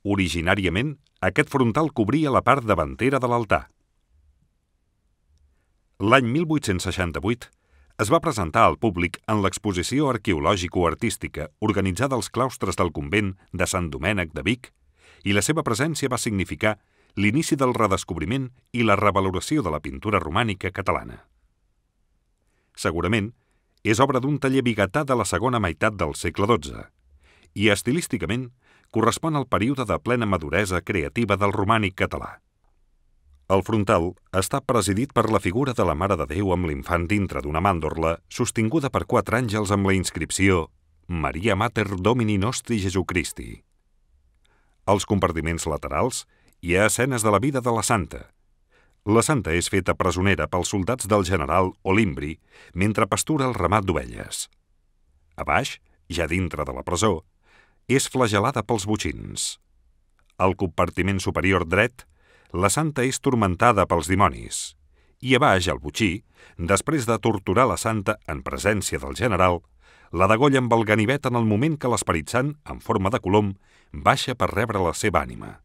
Originàriament, aquest frontal cobria la part davantera de l'altar. L'any 1868 es va presentar al públic en l'exposició arqueològico-artística organitzada als claustres del convent de Sant Domènec de Vic, i la seva presència va significar l'inici del redescobriment i la revaloració de la pintura romànica catalana. Segurament, és obra d'un taller biguetà de la segona meitat del segle XII i, estilísticament, correspon al període de plena maduresa creativa del romànic català. El frontal està presidit per la figura de la Mare de Déu amb l'infant dintre d'una màndorla sostinguda per 4 àngels amb la inscripció Maria Mater Domini Nostri Jesucristi. Als compartiments laterals hi ha escenes de la vida de la santa. La santa és feta presonera pels soldats del general Olimbri mentre pastura el ramat d'ovelles. A baix, ja dintre de la presó, és flagel·lada pels botxins. Al compartiment superior dret, la santa és turmentada pels dimonis, i a baix, al botxí, després de torturar la santa en presència del general, la degolla amb el ganivet en el moment que l'Esperit Sant, en forma de colom, baixa per rebre la seva ànima.